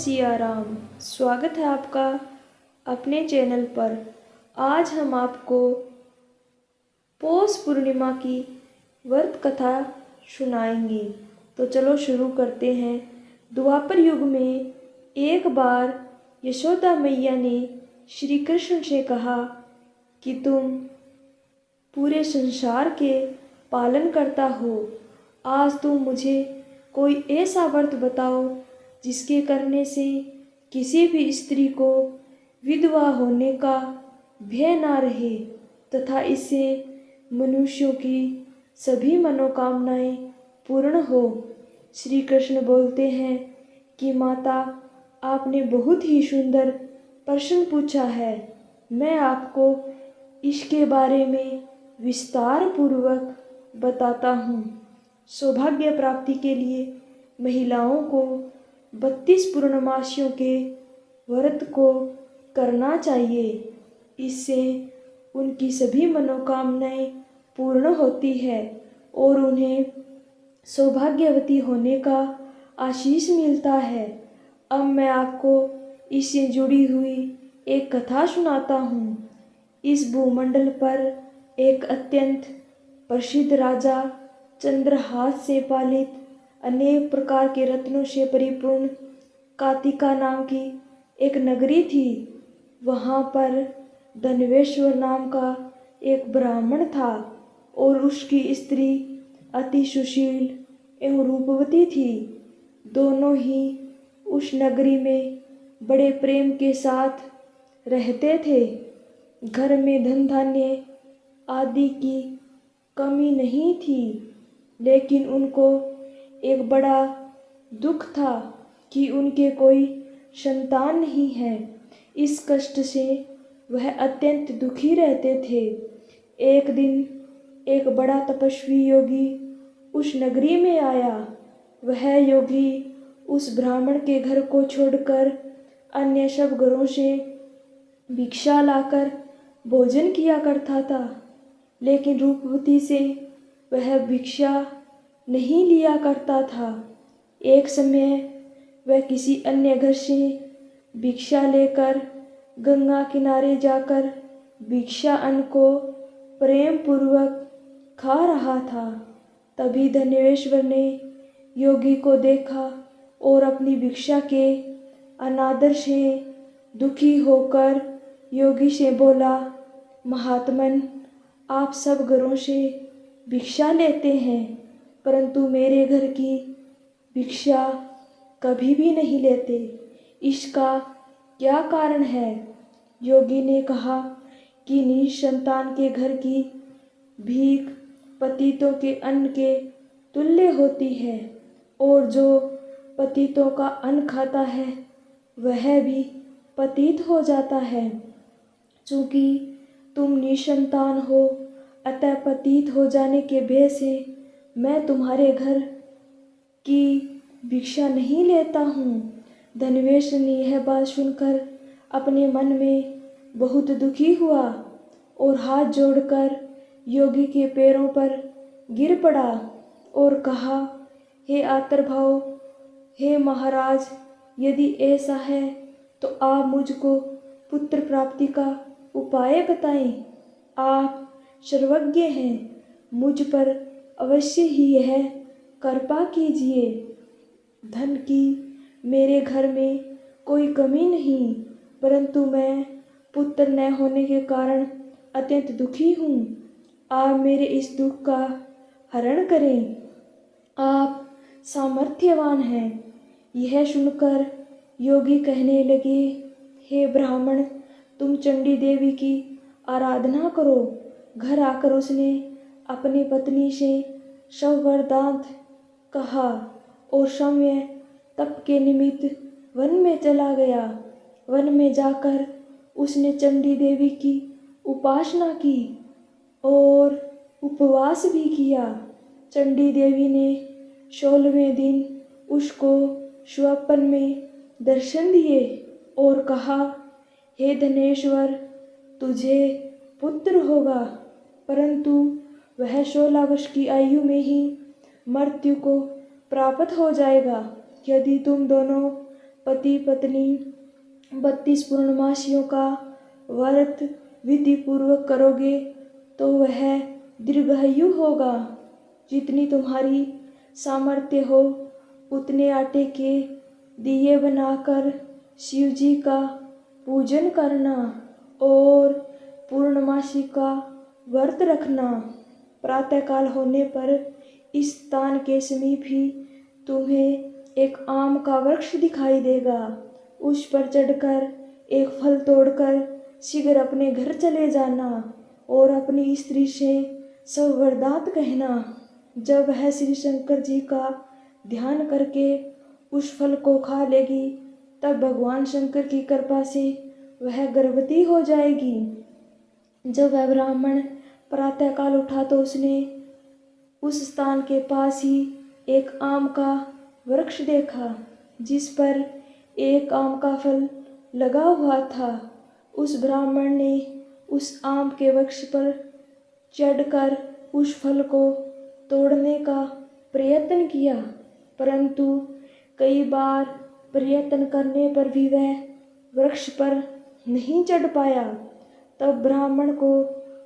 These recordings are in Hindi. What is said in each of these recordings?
सिया राम। स्वागत है आपका अपने चैनल पर। आज हम आपको पौष पूर्णिमा की व्रत कथा सुनाएंगे। तो चलो शुरू करते हैं। द्वापर युग में एक बार यशोदा मैया ने श्री कृष्ण से कहा कि तुम पूरे संसार के पालन करता हो, आज तुम मुझे कोई ऐसा व्रत बताओ जिसके करने से किसी भी स्त्री को विधवा होने का भय ना रहे तथा इससे मनुष्यों की सभी मनोकामनाएं पूर्ण हो। श्री कृष्ण बोलते हैं कि माता, आपने बहुत ही सुंदर प्रश्न पूछा है। मैं आपको इसके बारे में विस्तार पूर्वक बताता हूँ। सौभाग्य प्राप्ति के लिए महिलाओं को 32 पूर्णमासियों के व्रत को करना चाहिए। इससे उनकी सभी मनोकामनाएं पूर्ण होती है और उन्हें सौभाग्यवती होने का आशीष मिलता है। अब मैं आपको इससे जुड़ी हुई एक कथा सुनाता हूँ। इस भूमंडल पर एक अत्यंत प्रसिद्ध राजा चंद्रहास से पालित अनेक प्रकार के रत्नों से परिपूर्ण कातिका नाम की एक नगरी थी। वहाँ पर धनवेश्वर नाम का एक ब्राह्मण था और उसकी स्त्री अति सुशील एवं रूपवती थी। दोनों ही उस नगरी में बड़े प्रेम के साथ रहते थे। घर में धन धान्य आदि की कमी नहीं थी, लेकिन उनको एक बड़ा दुख था कि उनके कोई संतान नहीं है। इस कष्ट से वह अत्यंत दुखी रहते थे। एक दिन एक बड़ा तपस्वी योगी उस नगरी में आया। वह योगी उस ब्राह्मण के घर को छोड़कर अन्य सब घरों से भिक्षा लाकर भोजन किया करता था, लेकिन रूपवती से वह भिक्षा नहीं लिया करता था। एक समय वह किसी अन्य घर से भिक्षा लेकर गंगा किनारे जाकर भिक्षा अन्न को प्रेम पूर्वक खा रहा था। तभी धनेश्वर ने योगी को देखा और अपनी भिक्षा के अनादर से दुखी होकर योगी से बोला, महात्मन, आप सब घरों से भिक्षा लेते हैं, परंतु मेरे घर की भिक्षा कभी भी नहीं लेते। इसका क्या कारण है? योगी ने कहा कि निसंतान के घर की भीख पतितों के अन्न के तुल्य होती है और जो पतितों का अन्न खाता है वह भी पतित हो जाता है। चूँकि तुम निसंतान हो, अतः पतित हो जाने के भय से मैं तुम्हारे घर की भिक्षा नहीं लेता हूँ। धनवेश ने यह बात सुनकर अपने मन में बहुत दुखी हुआ और हाथ जोड़कर योगी के पैरों पर गिर पड़ा और कहा, हे आतर्भाव, हे महाराज, यदि ऐसा है तो आप मुझको पुत्र प्राप्ति का उपाय बताएं। आप सर्वज्ञ हैं, मुझ पर अवश्य ही यह कृपा कीजिए। धन की मेरे घर में कोई कमी नहीं, परंतु मैं पुत्र न होने के कारण अत्यंत दुखी हूँ। आप मेरे इस दुख का हरण करें। आप सामर्थ्यवान हैं। यह सुनकर योगी कहने लगे, हे ब्राह्मण, तुम चंडी देवी की आराधना करो। घर आकर उसने अपनी पत्नी से सवरदांत कहा और समय तप के निमित्त वन में चला गया। वन में जाकर उसने चंडी देवी की उपासना की और उपवास भी किया। चंडी देवी ने 16वें दिन उसको स्वप्न में दर्शन दिए और कहा, हे धनेश्वर, तुझे पुत्र होगा, परंतु वह 16 वर्ष की आयु में ही मृत्यु को प्राप्त हो जाएगा। यदि तुम दोनों पति पत्नी 32 पूर्णमासियों का व्रत विधि पूर्वक करोगे तो वह दीर्घायु होगा। जितनी तुम्हारी सामर्थ्य हो उतने आटे के दिए बनाकर शिव जी का पूजन करना और पूर्णमासी का व्रत रखना। प्रातःकाल होने पर इस स्थान के समीप ही तुम्हें एक आम का वृक्ष दिखाई देगा। उस पर चढ़कर एक फल तोड़कर शीघ्र अपने घर चले जाना और अपनी स्त्री से सब वरदान कहना। जब वह श्री शंकर जी का ध्यान करके उस फल को खा लेगी तब भगवान शंकर की कृपा से वह गर्भवती हो जाएगी। जब वह ब्राह्मण प्रातःकाल उठा तो उसने उस स्थान के पास ही एक आम का वृक्ष देखा जिस पर एक आम का फल लगा हुआ था। उस ब्राह्मण ने उस आम के वृक्ष पर चढ़कर उस फल को तोड़ने का प्रयत्न किया, परंतु कई बार प्रयत्न करने पर भी वह वृक्ष पर नहीं चढ़ पाया। तब ब्राह्मण को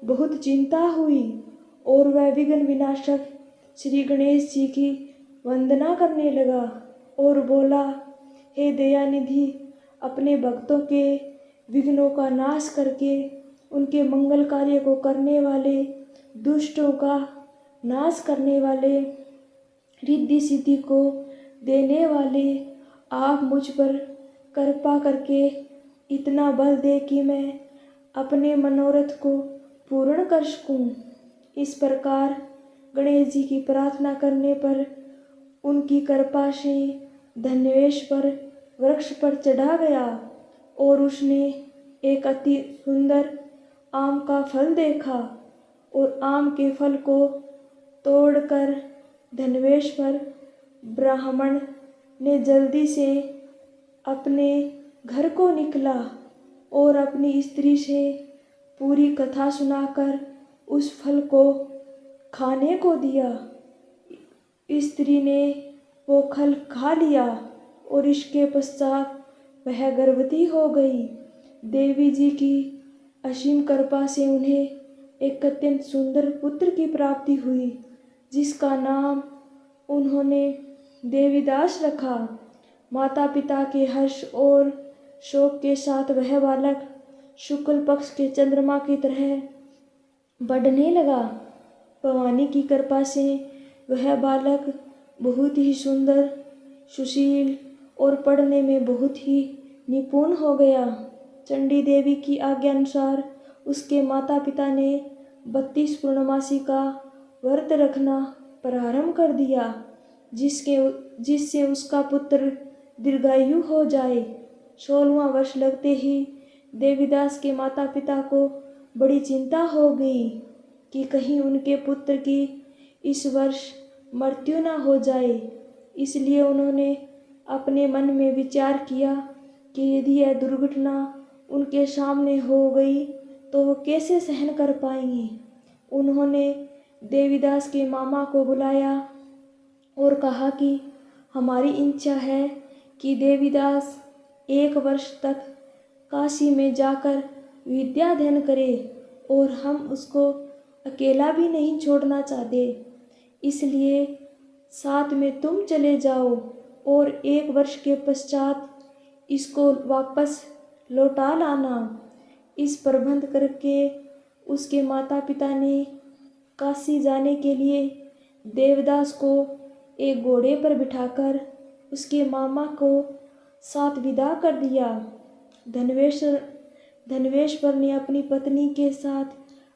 बहुत चिंता हुई और वह विघ्न विनाशक श्री गणेश जी की वंदना करने लगा और बोला, हे दयानिधि, अपने भक्तों के विघ्नों का नाश करके उनके मंगल कार्य को करने वाले, दुष्टों का नाश करने वाले, रिद्धि सिद्धि को देने वाले, आप मुझ पर कृपा करके इतना बल दे कि मैं अपने मनोरथ को पूर्ण कर सकूं। इस प्रकार गणेश जी की प्रार्थना करने पर उनकी कृपा से धन्वेश्वर वृक्ष पर चढ़ा गया और उसने एक अति सुंदर आम का फल देखा और आम के फल को तोड़कर धन्वेश्वर ब्राह्मण ने जल्दी से अपने घर को निकला और अपनी स्त्री से पूरी कथा सुनाकर उस फल को खाने को दिया। स्त्री ने वो फल खा लिया और इसके पश्चात वह गर्भवती हो गई। देवी जी की असीम कृपा से उन्हें एक अत्यंत सुंदर पुत्र की प्राप्ति हुई जिसका नाम उन्होंने देवीदास रखा। माता पिता के हर्ष और शोक के साथ वह बालक शुक्ल पक्ष के चंद्रमा की तरह बढ़ने लगा। भवानी की कृपा से वह बालक बहुत ही सुंदर, सुशील और पढ़ने में बहुत ही निपुण हो गया। चंडी देवी की आज्ञा अनुसार उसके माता पिता ने 32 पूर्णमासी का व्रत रखना प्रारंभ कर दिया जिससे उसका पुत्र दीर्घायु हो जाए। 16वां वर्ष लगते ही देवीदास के माता पिता को बड़ी चिंता हो गई कि कहीं उनके पुत्र की इस वर्ष मृत्यु न हो जाए। इसलिए उन्होंने अपने मन में विचार किया कि यदि यह दुर्घटना उनके सामने हो गई तो वो कैसे सहन कर पाएंगे। उन्होंने देवीदास के मामा को बुलाया और कहा कि हमारी इच्छा है कि देवीदास 1 वर्ष तक काशी में जाकर विद्या अध्ययन करे और हम उसको अकेला भी नहीं छोड़ना चाहते, इसलिए साथ में तुम चले जाओ और 1 वर्ष के पश्चात इसको वापस लौटा लाना। इस प्रबंध करके उसके माता पिता ने काशी जाने के लिए देवदास को एक घोड़े पर बिठाकर उसके मामा को साथ विदा कर दिया। धन्वेश्वर ने अपनी पत्नी के साथ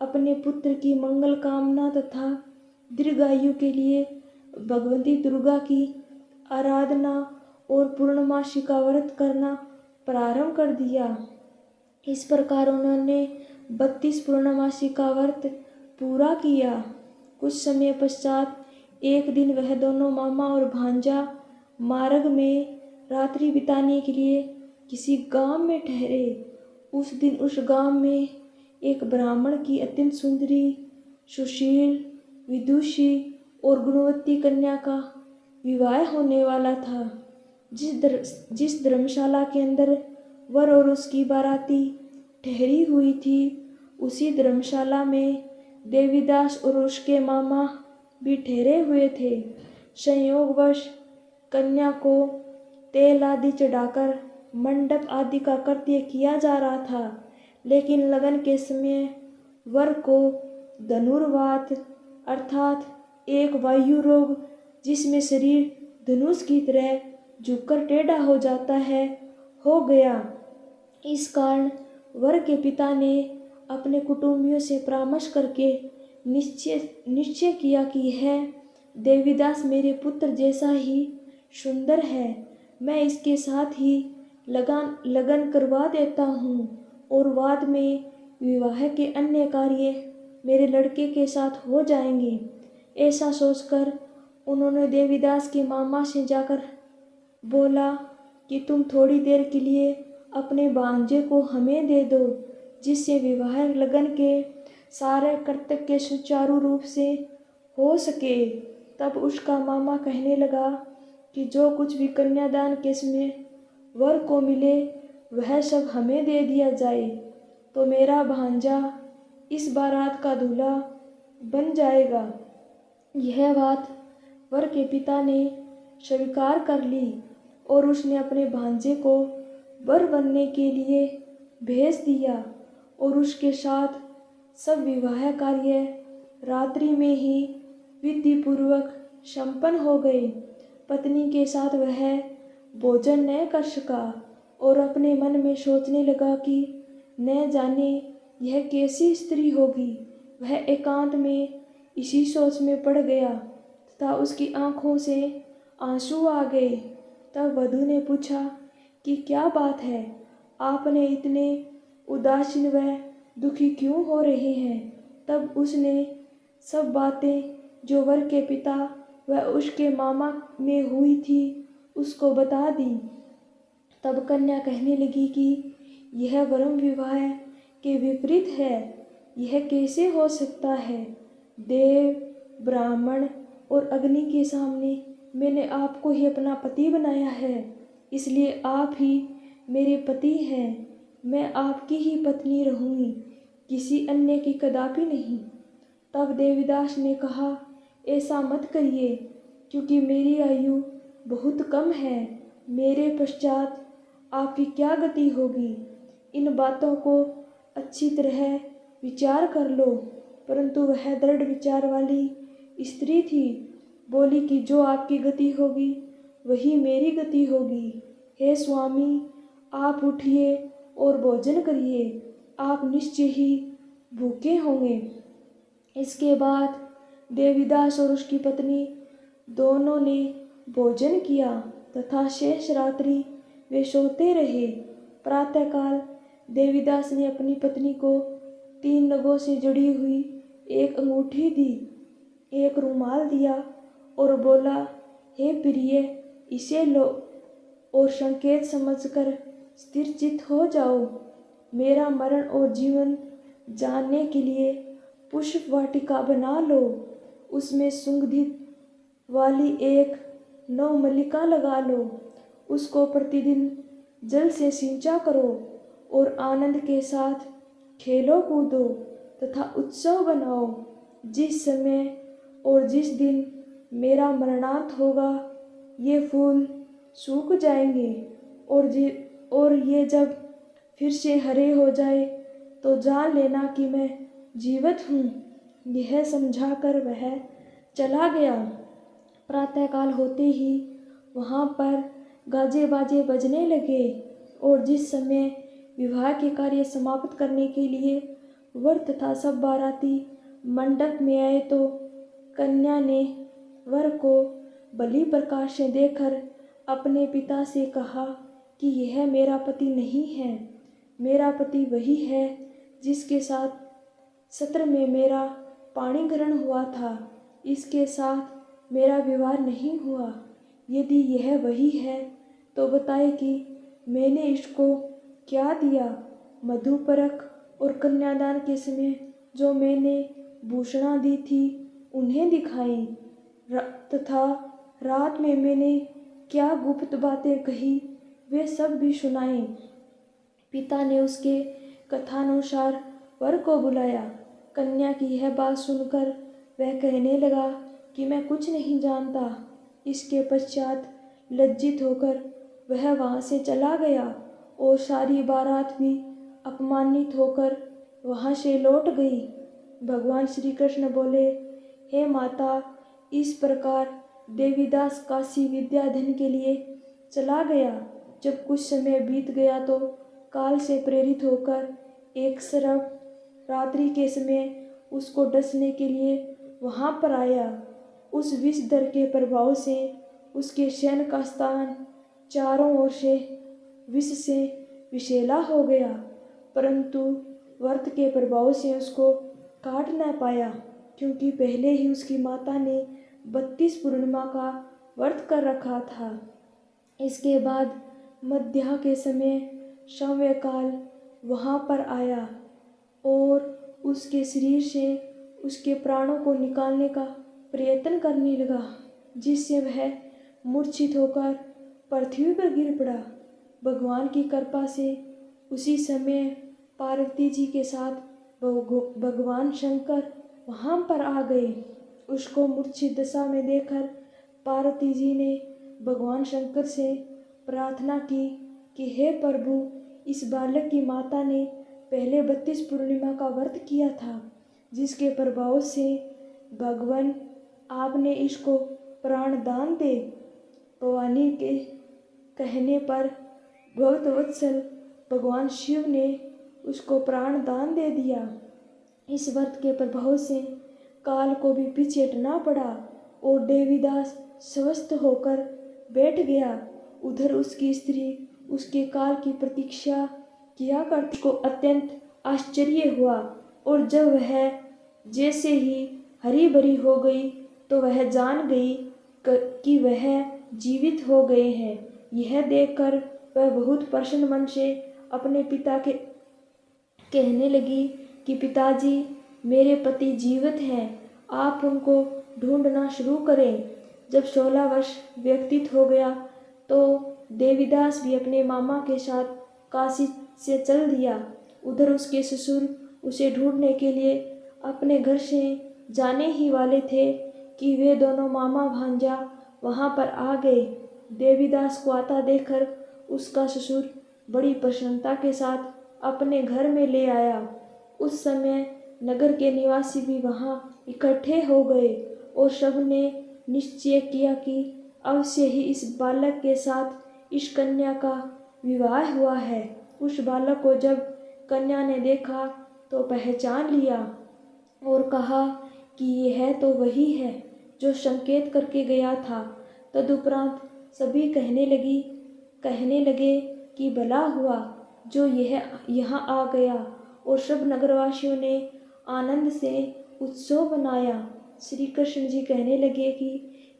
अपने पुत्र की मंगल कामना तथा दीर्घायु के लिए भगवती दुर्गा की आराधना और पूर्णमासी का व्रत करना प्रारंभ कर दिया। इस प्रकार उन्होंने 32 पूर्णमासी का व्रत पूरा किया। कुछ समय पश्चात एक दिन वह दोनों मामा और भांजा मार्ग में रात्रि बिताने के लिए किसी गांव में ठहरे। उस दिन उस गांव में एक ब्राह्मण की अत्यंत सुंदरी, सुशील, विदुषी और गुणवती कन्या का विवाह होने वाला था। जिस धर्मशाला के अंदर वर और उसकी बाराती ठहरी हुई थी, उसी धर्मशाला में देवीदास और उसके मामा भी ठहरे हुए थे। संयोगवश कन्या को तेल आदि चढ़ाकर मंडप आदि का कृत्य किया जा रहा था, लेकिन लगन के समय वर को धनुर्वात अर्थात एक वायु रोग, जिसमें शरीर धनुष की तरह झुककर टेढ़ा हो जाता है, हो गया। इस कारण वर के पिता ने अपने कुटुंबियों से परामर्श करके निश्चय किया कि यह देवीदास मेरे पुत्र जैसा ही सुंदर है, मैं इसके साथ ही लगन करवा देता हूँ और बाद में विवाह के अन्य कार्य मेरे लड़के के साथ हो जाएंगे। ऐसा सोचकर उन्होंने देवीदास के मामा से जाकर बोला कि तुम थोड़ी देर के लिए अपने भांजे को हमें दे दो, जिससे विवाह लगन के सारे कर्तव्य सुचारू रूप से हो सके। तब उसका मामा कहने लगा कि जो कुछ भी कन्यादान के समय वर को मिले वह सब हमें दे दिया जाए, तो मेरा भांजा इस बारात का दूल्हा बन जाएगा। यह बात वर के पिता ने स्वीकार कर ली और उसने अपने भांजे को वर बनने के लिए भेज दिया और उसके साथ सब विवाह कार्य रात्रि में ही विधि पूर्वक संपन्न हो गए। पत्नी के साथ वह भोजन न कर सका और अपने मन में सोचने लगा कि न जाने यह कैसी स्त्री होगी। वह एकांत में इसी सोच में पड़ गया तथा उसकी आंखों से आंसू आ गए। तब वधू ने पूछा कि क्या बात है, आपने इतने उदासीन व दुखी क्यों हो रहे हैं। तब उसने सब बातें जो वर के पिता व उसके मामा में हुई थी उसको बता दी। तब कन्या कहने लगी कि यह वरम विवाह के विपरीत है, यह कैसे हो सकता है। देव, ब्राह्मण और अग्नि के सामने मैंने आपको ही अपना पति बनाया है, इसलिए आप ही मेरे पति हैं। मैं आपकी ही पत्नी रहूँगी, किसी अन्य की कदापि नहीं। तब देवीदास ने कहा, ऐसा मत करिए, क्योंकि मेरी आयु बहुत कम है। मेरे पश्चात आपकी क्या गति होगी। इन बातों को अच्छी तरह विचार कर लो। परंतु वह दृढ़ विचार वाली स्त्री थी, बोली कि जो आपकी गति होगी वही मेरी गति होगी। हे स्वामी, आप उठिए और भोजन करिए, आप निश्चय ही भूखे होंगे। इसके बाद देवीदास और उसकी पत्नी दोनों ने भोजन किया तथा शेष रात्रि वे सोते रहे। प्रातःकाल देवीदास ने अपनी पत्नी को 3 नगों से जड़ी हुई एक अंगूठी दी, एक रुमाल दिया और बोला, हे प्रिय, इसे लो और संकेत समझकर स्थिर चित्त हो जाओ। मेरा मरण और जीवन जानने के लिए पुष्प वाटिका बना लो, उसमें सुगंधित वाली एक नवमल्लिका लगा लो, उसको प्रतिदिन जल से सिंचा करो और आनंद के साथ खेलो कूदो तथा उत्सव बनाओ। जिस समय और जिस दिन मेरा मरणांत होगा ये फूल सूख जाएंगे और ये जब फिर से हरे हो जाए तो जान लेना कि मैं जीवित हूँ। यह समझाकर वह चला गया। प्रातःकाल होते ही वहाँ पर गाजे बाजे बजने लगे और जिस समय विवाह के कार्य समाप्त करने के लिए वर तथा सब बाराती मंडप में आए तो कन्या ने वर को बलि प्रकाश से देखकर अपने पिता से कहा कि यह मेरा पति नहीं है। मेरा पति वही है जिसके साथ सत्र में मेरा पाणी ग्रहण हुआ था, इसके साथ मेरा विवाह नहीं हुआ। यदि यह वही है तो बताए कि मैंने इसको क्या दिया। मधुपरक और कन्यादान के समय जो मैंने भूषणा दी थी उन्हें दिखाएं तथा रात में मैंने क्या गुप्त बातें कही वे सब भी सुनाई। पिता ने उसके कथानुसार वर को बुलाया। कन्या की यह बात सुनकर वह कहने लगा कि मैं कुछ नहीं जानता। इसके पश्चात लज्जित होकर वह वहाँ से चला गया और सारी बारात भी अपमानित होकर वहाँ से लौट गई। भगवान श्री कृष्ण बोले, हे माता, इस प्रकार देवीदास काशी विद्याधन के लिए चला गया। जब कुछ समय बीत गया तो काल से प्रेरित होकर एक सर्प रात्रि के समय उसको डसने के लिए वहाँ पर आया। उस विषधर के प्रभाव से उसके शयन का स्थान चारों ओर से विष से विषैला हो गया, परंतु व्रत के प्रभाव से उसको काट न पाया, क्योंकि पहले ही उसकी माता ने 32 पूर्णिमा का व्रत कर रखा था। इसके बाद मध्याह्न के समय सायंकाल वहाँ पर आया और उसके शरीर से उसके प्राणों को निकालने का प्रयत्न करने लगा, जिससे वह मूर्छित होकर पृथ्वी पर गिर पड़ा। भगवान की कृपा से उसी समय पार्वती जी के साथ भगवान शंकर वहाँ पर आ गए। उसको मूर्छित दशा में देखकर पार्वती जी ने भगवान शंकर से प्रार्थना की कि हे प्रभु, इस बालक की माता ने पहले 32 पूर्णिमा का व्रत किया था, जिसके प्रभाव से भगवान आपने इसको प्राण दान दे। भवानी के कहने पर भक्त वत्सल भगवान शिव ने उसको प्राण दान दे दिया। इस व्रत के प्रभाव से काल को भी पीछे हटना पड़ा और देवीदास स्वस्थ होकर बैठ गया। उधर उसकी स्त्री उसके काल की प्रतीक्षा किया करती को अत्यंत आश्चर्य हुआ और जब वह जैसे ही हरी भरी हो गई तो वह जान गई कि वह जीवित हो गए हैं। यह देखकर वह बहुत प्रसन्न मन से अपने पिता के कहने लगी कि पिताजी, मेरे पति जीवित हैं, आप उनको ढूंढना शुरू करें। जब 16 वर्ष व्यतीत हो गया तो देवीदास भी अपने मामा के साथ काशी से चल दिया। उधर उसके ससुर उसे ढूंढने के लिए अपने घर से जाने ही वाले थे कि वे दोनों मामा भांजा वहाँ पर आ गए। देवीदास को आता देखकर उसका ससुर बड़ी प्रसन्नता के साथ अपने घर में ले आया। उस समय नगर के निवासी भी वहाँ इकट्ठे हो गए और सब ने निश्चय किया कि अवश्य ही इस बालक के साथ इस कन्या का विवाह हुआ है। उस बालक को जब कन्या ने देखा तो पहचान लिया और कहा कि यह तो वही है जो संकेत करके गया था। तदुपरांत सभी कहने लगे कि भला हुआ जो यह यहाँ आ गया, और सब नगरवासियों ने आनंद से उत्सव मनाया। श्री कृष्ण जी कहने लगे कि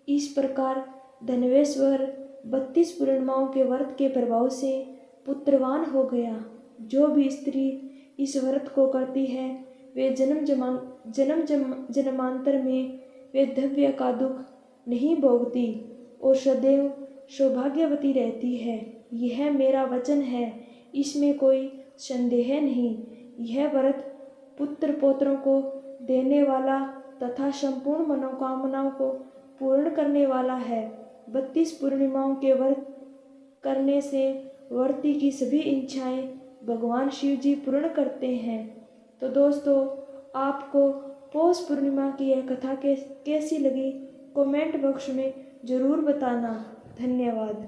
इस प्रकार धनवेश्वर 32 पूर्णिमाओं के व्रत के प्रभाव से पुत्रवान हो गया। जो भी स्त्री इस व्रत को करती है वे जन्मांतर में वे धैर्य का दुख नहीं भोगती और सदैव सौभाग्यवती रहती है। यह मेरा वचन है, इसमें कोई संदेह नहीं। यह व्रत पुत्र पौत्रों को देने वाला तथा संपूर्ण मनोकामनाओं को पूर्ण करने वाला है। 32 पूर्णिमाओं के व्रत करने से व्रती की सभी इच्छाएं भगवान शिव जी पूर्ण करते हैं। तो दोस्तों, आपको पौष पूर्णिमा की यह कथा कैसी लगी कमेंट बॉक्स में ज़रूर बताना। धन्यवाद।